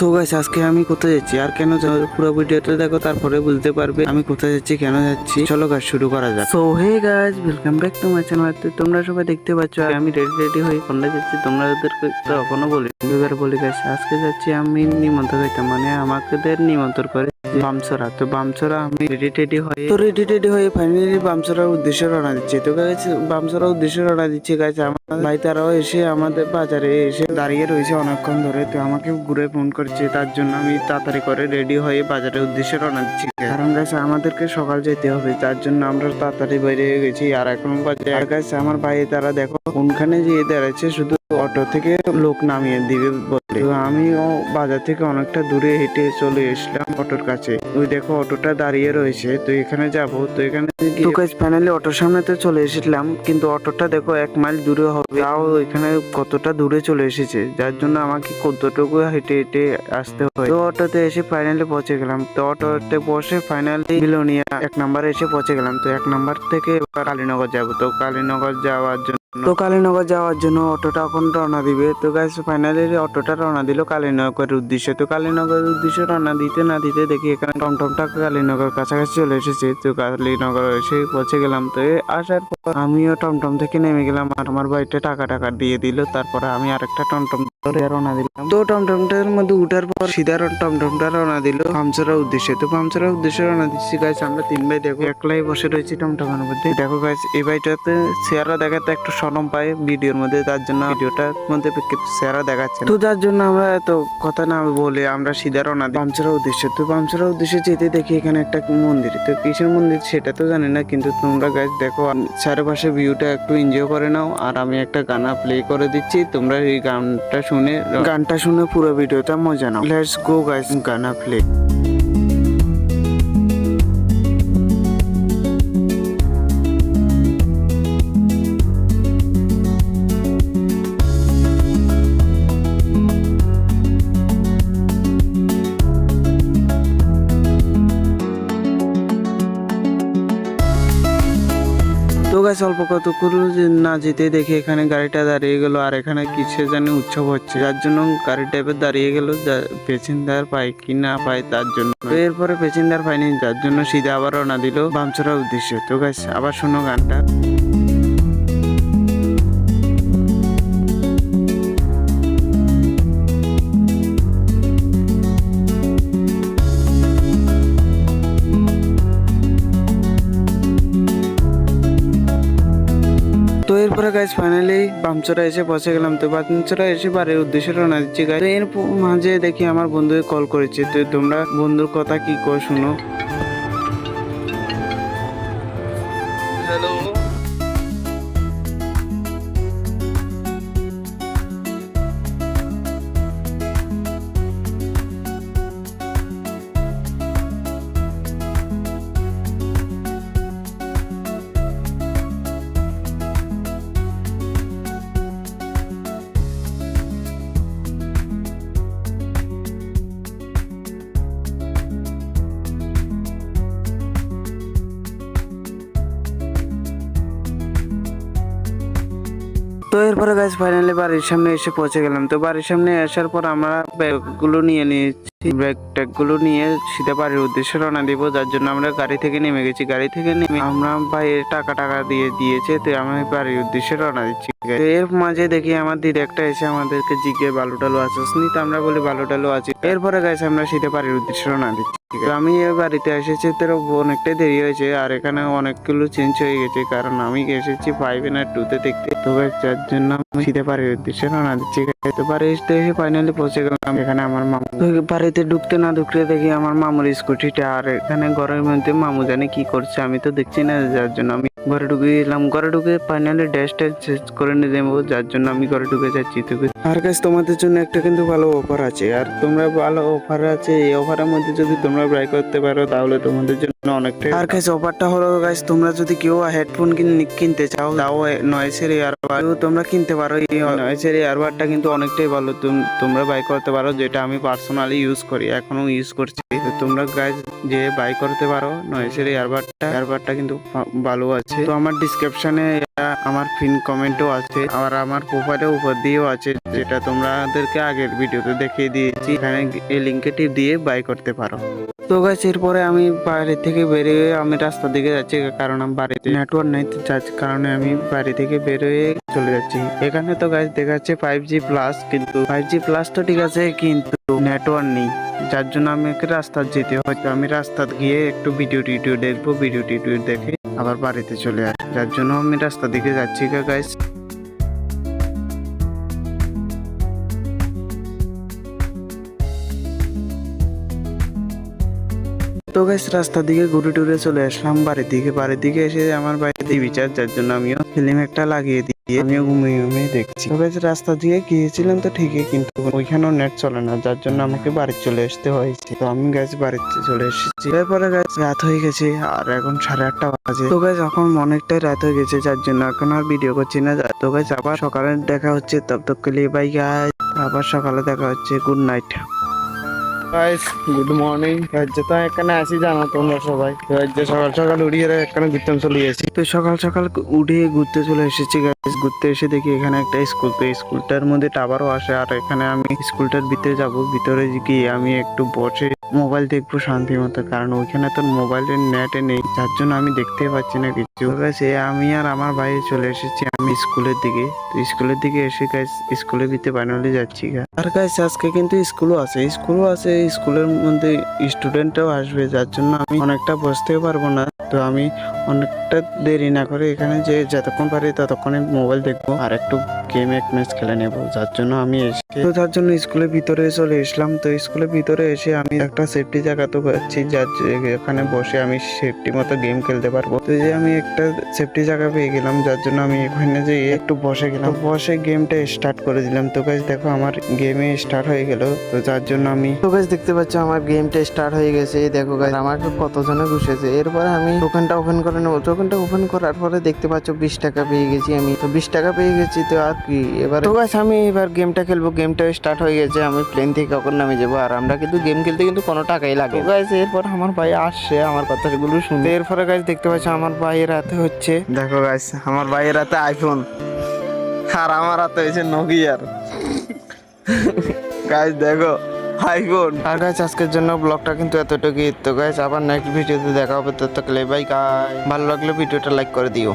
So guys আজকে আমি কোথায় যাচ্ছি আর কেন পুরো ভিডিওটা দেখো তারপরে বুঝতে পারবে আমি কোথায় যাচ্ছি কেন যাচ্ছি। চলো গাইস শুরু করা যাক। So hey guys welcome back to my channel. তোমরা সবাই দেখতে পাচ্ছ আমি রেডি হয়ে কোনটা যাচ্ছি তোমরা ওদেরকে তো এখনো বলি গাইস আজকে যাচ্ছি আমি নিমন্ত্রণ হইতে মানে আমাদের নিমন্ত্রণ করে বামছড়া। তো বামছড়া আমি রেডি হয়ে ফাইনালি বামছড়ার উদ্দেশ্যে রওনা দিচ্ছি। তো গাইস বামছড়ার উদ্দেশ্যে রওনা দিচ্ছি গাইস। আমার ভাই তারাও এসে আমাদের বাজারে এসে দাঁড়িয়ে রয়েছে অনেকক্ষণ ধরে। তো আমাকে ঘুরে ফোন করছে, তার জন্য আমি তাড়াতাড়ি করে রেডি হয়ে বাজারের উদ্দেশ্যে রওনা দিচ্ছি। কারণ গাইস আমাদেরকে সকাল যেতে হবে, তার জন্য আমরা তাড়াতাড়ি বেরিয়ে গেছি। আর এখন বাজে আর গাইস আমার ভাই তারা দেখো কোনখানে যেয়ে দাঁড়াচ্ছে, শুধু অটো থেকে লোক নামিয়ে দিবে বলে। তো আমিও বাজার থেকে অনেকটা দূরে হেঁটে চলে এসলাম অটোর কাছে। ওই দেখো অটোটা দাঁড়িয়ে রয়েছে, তো এখানে যাব। তো এখানে ফাইনালি অটোর সামনে তো চলে এসেছিলাম, কিন্তু অটোটা দেখো 1 মাইল দূরে হবে। তাও এখানে কতটা দূরে চলে এসেছে, যার জন্য আমাকে কতটুকু হেঁটে হেঁটে আসতে হয়। তো অটোতে এসে ফাইনালি পৌঁছে গেলাম। তো অটোতে বসে ফাইনালি বিলোনিয়া 1 নম্বরে এসে পৌঁছে গেলাম। তো 1 নম্বর থেকে কালীনগর যাব। তো কালীনগর যাওয়ার জন্য অটোটা এখন রওনা দিবে। তো গাইস ফাইনালি অটোটা রওনা দিল কালীনগরের উদ্দেশ্যে। তো কালীনগরের উদ্দেশ্যে রওনা দিতে না দিতে দেখি এখানে টমটমটা কালীনগর কাছাকাছি চলে এসেছে। তো কালীনগর এসে পৌঁছে গেলাম। তো আসার পর আমিও টমটম থেকে নেমে গেলাম আর আমার বাড়িতে টাকা দিয়ে দিল। তারপরে আমি আরেকটা টমটম ধরে রওনা দিলাম। তো টমটমটার মধ্যে উঠার পর সিধা টমটমটা রওনা দিল পামচরার উদ্দেশ্যে। তো পামচরার উদ্দেশ্যে রওনা দিচ্ছি গাইস। আমরা 3 ভাই দেখো একলাই বসে রয়েছি টমটমের মধ্যে। দেখো গাইস এই ভাইটাতে চেহারা দেখাতে একটু শরম পায় ভিডিওর মধ্যে, তার জন্য ভিডিওটার মধ্যে চেহারা দেখাচ্ছে। তো যার জন্য আমরা এত কথা না বলে আমরা সিধা রওনা দিই পামচরার উদ্দেশ্যে। তো পামচরার উদ্দেশ্যে যেতে দেখি এখানে একটা মন্দির। তো কিসের মন্দির সেটা তো জানি না, কিন্তু তোমরা গাইস দেখো চারপাশে ভিউটা একটু এনজয় করে নাও। আর আমি একটা গানা প্লে করে দিচ্ছি, তোমরা এই গানটা শুনে পুরো ভিডিওটা মজা নাও। লেটস গো গাইস, গানা প্লে। তো গাইস অল্প কতক্ষণ না যেতে দেখি এখানে গাড়িটা দাঁড়িয়ে গেল। আর এখানে কিসে জানি উৎসব হচ্ছে, যার জন্য গাড়ি টাইপের দাঁড়িয়ে গেল। পেছনদার পায় কি না পায় তার জন্য। তো এরপরে পেছনদার পায়নি, যার জন্য সিধা আবার রওনা দিল বামছড়ার উদ্দেশ্যে। তো গাইস আবার শোনো গানটা। তো এরপরে গাইস ফাইনালি বামচড়া এসে পৌঁছে গেলাম। তো বামচড়া এসে বাড়ির উদ্দেশ্যে রওনা দিচ্ছি গাইস। তো এর মাঝে দেখি আমার বন্ধু কল করেছে। তো তোমরা বন্ধুর কথা কি কো শুনো। হ্যালো। তো এরপরে গাইস ফাইনালি বাড়ির সামনে এসে পৌঁছে গেলাম। তো বাড়ির সামনে আসার পর আমরা ব্যাগগুলো নিয়ে নিয়েছি। ব্যাগগুলো নিয়ে সিধা বাড়ির উদ্দেশ্যে রওনা দিব, যার জন্য আমরা গাড়ি থেকে নেমে গেছি। গাড়ি থেকে নেমে আমরা ভাইয়ের টাকা দিয়ে দিয়েছে। তো আমি বাড়ির উদ্দেশ্যে রওনা দিচ্ছি। তো এর মাঝে দেখি আমার দিদি একটা এসে আমাদেরকে জিজ্ঞে বালু টালু আসনি। তো আমরা বলি বালু টালু আছি। এরপরে গাইস আমরা সিধা বাড়ির উদ্দেশ্যে রওনা দিচ্ছি। আমি বাড়িতে এসেছি তো অনেকটাই দেরি হয়েছে, আর এখানে অনেকগুলো চেঞ্জ হয়ে গেছে, কারণ আমি এসেছি 5 না 2 তে দেখতে। তো যার জন্য আমি সিধা বাড়ির উদ্দেশ্যে রওনা দিচ্ছি। তো বাড়ি এসে ফাইনালি পৌঁছে গেলাম। এখানে আমার মামু। বাড়িতে ঢুকতে না ঢুকতে দেখি আমার মামুর স্কুটিটা, আর এখানে ঘরের মধ্যে মামু জানে কি করছে আমি তো দেখছি না, যার জন্য আমি ঘরে ঢুকে এলাম। ঘরে ঢুকে ফাইনালি ড্রেসটা চেঞ্জ করে নিয়ে যাবো, যার জন্য আমি ঘরে ঢুকে যাচ্ছি। তো আর গাইস তোমাদের জন্য একটা কিন্তু ভালো অফার আছে, আর তোমরা ভালো অফার আছে। এই অফারের মধ্যে যদি তোমরা বাই করতে পারো তাহলে তোমাদের জন্য অনেকটাই। আর গাইস অফারটা হলো গাইস তোমরা যদি কেউ হেডফোন কিনতে চাও, তাও নয়েসের ইয়ারবাড তোমরা কিনতে পারো। এই নয়েসের ইয়ারবাডটা কিন্তু অনেকটাই ভালো, তোমরা বাই করতে পারো, যেটা আমি পার্সোনালি ইউজ করি, এখনো ইউজ করছি। তো তোমরা গাইজ যে বাই করতে পারো নয়েসের এয়ারবাডটা কিন্তু ভালো আছে। তো আমার ডিসক্রিপশনে আমার পিন কমেন্টও আছে, আর আমার প্রোফাইলের উপর দিয়েও আছে, যেটা তোমাদেরকে আগের ভিডিওতে দেখিয়ে দিয়েছি। এখানে এই লিঙ্কে টিপ দিয়ে বাই করতে পারো। তো গাছ এরপরে আমি বাইরে থেকে বেরিয়ে আমি রাস্তার দিকে যাচ্ছি, কারণ আমার বাড়িতে নেটওয়ার্ক নেই, যার কারণে আমি বাড়ি থেকে বেরোয় চলে যাচ্ছি। এখানে তো গাছ দেখাচ্ছে 5G প্লাস, কিন্তু 5G প্লাস তো ঠিক আছে, কিন্তু নেটওয়ার্ক নেই, যার জন্য আমাকে রাস্তা যেতে হয়। তো আমি রাস্তা গিয়ে একটু ভিডিও টিডিও দেখবো, ভিডিও টিডিও দেখে আবার বাড়িতে চলে আসি, যার জন্য আমি রাস্তার দিকে যাচ্ছি গাইস। তো গাইস রাস্তার দিকে ঘুরে টুরে চলে আসলাম বাড়ির দিকে এসে আমার বাড়িতে বিচার, যার জন্য আমিও ফিল্ম একটা লাগিয়ে দিয়ে আমিও ঘুমিয়ে দেখছি। তো গাইস রাস্তা দিয়ে গিয়েছিলাম তো ঠিকই, কিন্তু ওইখানেও নেট চলে না, যার জন্য আমাকে বাড়ি চলে আসতে হয়েছে। তো আমি গাইস বাড়িতে চলে এসেছি। এরপরে গাইস রাত হয়ে গেছে, আর এখন 8:30 বাজে। তো গাইস এখন অনেকটাই রাত হয়ে গেছে, যার জন্য এখন আর ভিডিও করছি না। তো গাইস আবার সকালে দেখা হচ্ছে, তব কেলিয়ে বাই গাইস, আবার সকালে দেখা হচ্ছে। Good night guys, good morning. তো এখানে আসি জানো তোমরা সবাই, সকাল সকাল উঠিয়ে এখানে ঘুরতে চলে এসেছি। তো সকাল সকাল উঠিয়ে ঘুরতে চলে এসেছি গাইস। ঘুরতে এসে দেখি এখানে একটা স্কুল, তো স্কুলটার মধ্যে টাওয়ারও আসে, আর এখানে আমি স্কুলটার ভিতরে যাব। ভিতরে গিয়ে আমি একটু বসে মোবাইল দেখবো শান্তি মতো, কারণ ওইখানে তো মোবাইলের নেটে নেই, যার জন্য আমি দেখতে পাচ্ছি না কিছু। আমি আর আমার ভাই চলে এসেছি আমি স্কুলের দিকে। তো স্কুলের দিকে এসে গাইস স্কুলের ভিতরে বানালে যাচ্ছি। আর গাইস আজকে কিন্তু স্কুলও আছে, স্কুলের মধ্যে স্টুডেন্টরাও আসবে, যার জন্য আমি অনেকটা বসতে পারবো না। তো আমি অনেকটা দেরি না করে এখানে যে যতক্ষণ পারি ততক্ষণে মোবাইল দেখবো, আর একটু গেম এক ম্যাচ খেলে নেবো, যার জন্য আমি এসে তো যার জন্য স্কুলের ভিতরে চলে এসলাম। তো স্কুলের ভিতরে এসে আমি একটা সেফটি জায়গা তো পাচ্ছি, যার এখানে বসে আমি সেফটি মতো গেম খেলতে পারবো। তো যে আমি একটা সেফটি জায়গা পেয়ে গেলাম, যার জন্য আমি এখানে যে একটু বসে গেলাম, বসে গেমটা স্টার্ট করে দিলাম। তো গাইস দেখো আমার গেমে স্টার্ট হয়ে গেল। তো যার জন্য আমি তো গাইস দেখতে পাচ্ছ আমার গেমটা স্টার্ট হয়ে গেছে। দেখো গাইস আমাকে কতজনে ঘুষেছে। এরপরে আমি টোকেনটা ওপেন করে নেবো। টোকেনটা ওপেন করার পরে দেখতে পাচ্ছ 20 টাকা পেয়ে গেছি আমি। তো 20 টাকা পেয়ে গেছি, তো আর কি এবার তো গাইস আমি এবার গেমটা খেলবো। গেমটা স্টার্ট হয়ে গেছে, আমি প্লেন থেকে কখন নামে যাবো। আর আমরা কিন্তু গেম খেলতে কিন্তু কোনো টাকাই লাগে গাইস। এরপর আমার ভাই আসছে আমার কথাগুলো শুনতে। এরপরে গাইস দেখতে পাচ্ছ আমার ভাইয়ের হাতে হচ্ছে, দেখো গাইস আমার ভাইয়ের হাতে আইফোন, আর আমার হাতে হয়েছে নোকিয়ার গাইস দেখো আইফোন। আর গাইস আজকের জন্য ব্লগটা কিন্তু এতটুকুই। তো গাইস আবার নেক্সট ভিডিওতে দেখা হবে। তো বাই গাইস, ভালো লাগলে ভিডিওটা লাইক করে দিও।